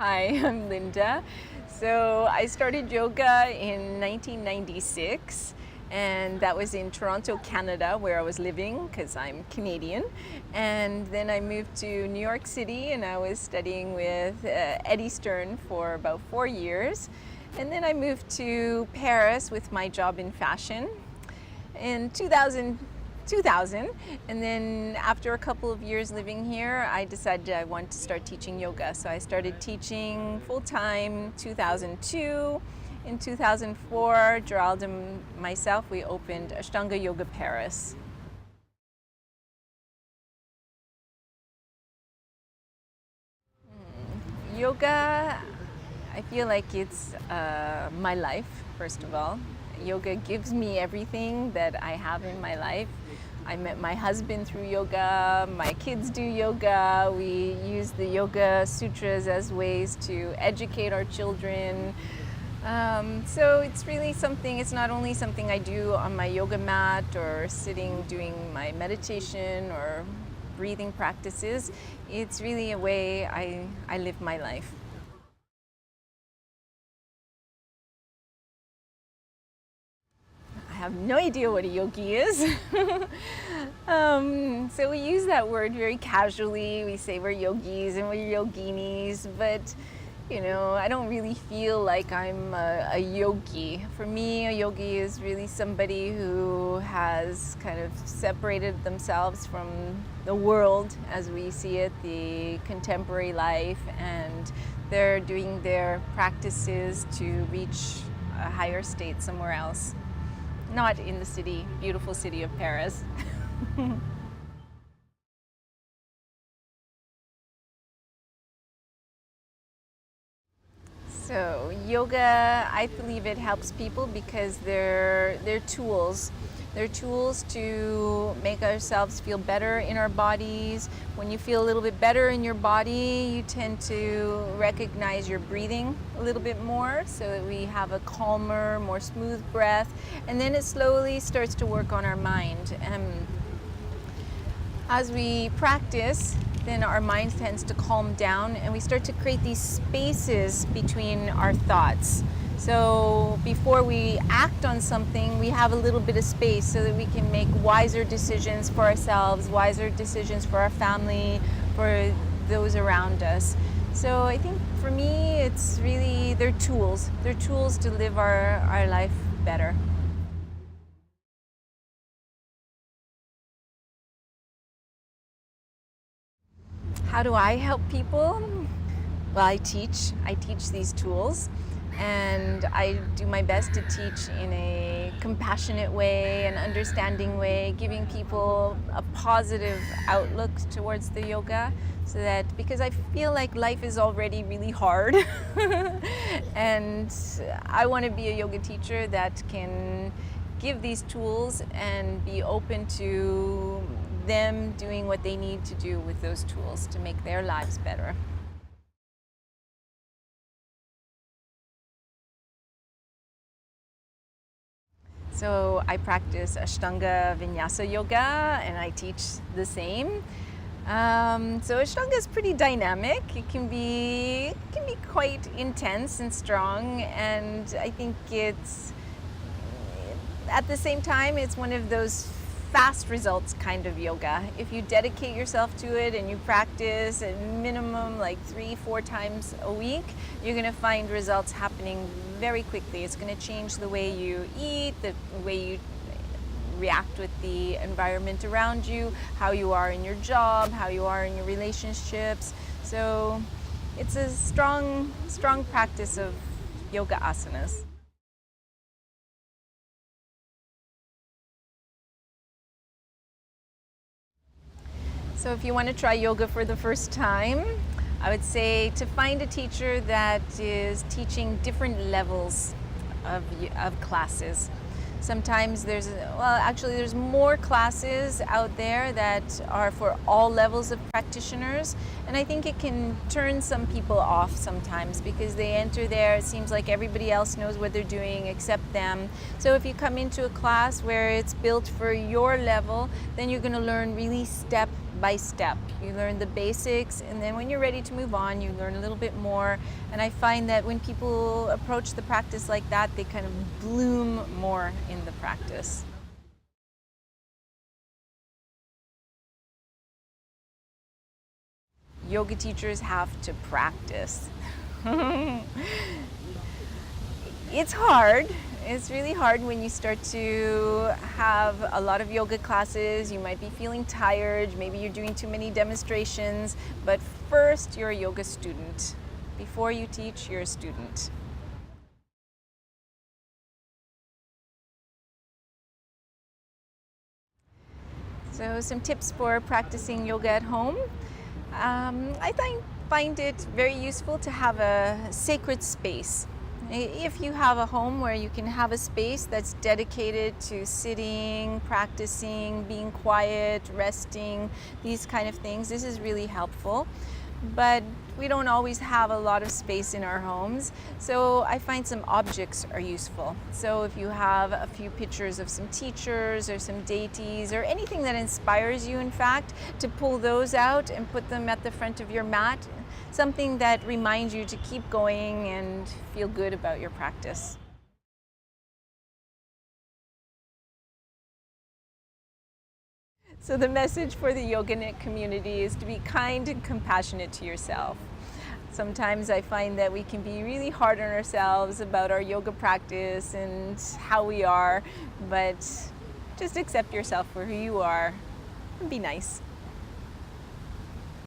Hi, I'm Linda. So I started yoga in 1996, and that was in Toronto, Canada, where I was living because I'm Canadian. And then I moved to New York City and I was studying with Eddie Stern for about 4 years. And then I moved to Paris with my job in fashion in 2000. And then after a couple of years living here, I decided I wanted to start teaching yoga. So I started teaching full-time 2002. In 2004, Gerald and myself, we opened Ashtanga Yoga Paris. Yoga, I feel like it's my life, first of all. Yoga gives me everything that I have in my life. I met my husband through yoga, my kids do yoga, we use the yoga sutras as ways to educate our children. So it's really something, it's not only something I do on my yoga mat or sitting doing my meditation or breathing practices, it's really a way I live my life. I have no idea what a yogi is. So we use that word very casually. We say we're yogis and we're yoginis, but I don't really feel like I'm a yogi. For me, a yogi is really somebody who has kind of separated themselves from the world as we see it, the contemporary life, and they're doing their practices to reach a higher state somewhere else. Not in the beautiful city of Paris. So yoga, I believe it helps people because they're tools. They're tools to make ourselves feel better in our bodies. When you feel a little bit better in your body, you tend to recognize your breathing a little bit more so that we have a calmer, more smooth breath. And then it slowly starts to work on our mind. And as we practice, then our mind tends to calm down and we start to create these spaces between our thoughts. So before we act on something, we have a little bit of space so that we can make wiser decisions for ourselves, wiser decisions for our family, for those around us. So I think for me, it's really, they're tools. They're tools to live our life better. How do I help people? Well, I teach these tools, and I do my best to teach in a compassionate way, an understanding way, giving people a positive outlook towards the yoga, so that, because I feel like life is already really hard, and I want to be a yoga teacher that can give these tools and be open to them doing what they need to do with those tools to make their lives better. So I practice Ashtanga Vinyasa yoga and I teach the same. So Ashtanga is pretty dynamic. It can be quite intense and strong, and I think it's, at the same time, it's one of those fast results kind of yoga. If you dedicate yourself to it and you practice at minimum like 3-4 times a week, you're going to find results happening very quickly. It's going to change the way you eat, the way you react with the environment around you, how you are in your job, how you are in your relationships. So it's a strong practice of yoga asanas. So if you want to try yoga for the first time, I would say to find a teacher that is teaching different levels of classes. Sometimes there's more classes out there that are for all levels of practitioners, and I think it can turn some people off sometimes because they enter there, it seems like everybody else knows what they're doing except them. So if you come into a class where it's built for your level, then you're going to learn really step by step. You learn the basics, and then when you're ready to move on, you learn a little bit more. And I find that when people approach the practice like that, they kind of bloom more in the practice. Yoga teachers have to practice. It's hard. It's really hard when you start to have a lot of yoga classes. You might be feeling tired. Maybe you're doing too many demonstrations. But first, you're a yoga student. Before you teach, you're a student. So some tips for practicing yoga at home. I find it very useful to have a sacred space. If you have a home where you can have a space that's dedicated to sitting, practicing, being quiet, resting, these kind of things, this is really helpful. But we don't always have a lot of space in our homes, so I find some objects are useful. So if you have a few pictures of some teachers or some deities or anything that inspires you, in fact, to pull those out and put them at the front of your mat, something that reminds you to keep going and feel good about your practice. So the message for the YogaNet community is to be kind and compassionate to yourself. Sometimes I find that we can be really hard on ourselves about our yoga practice and how we are, but just accept yourself for who you are and be nice.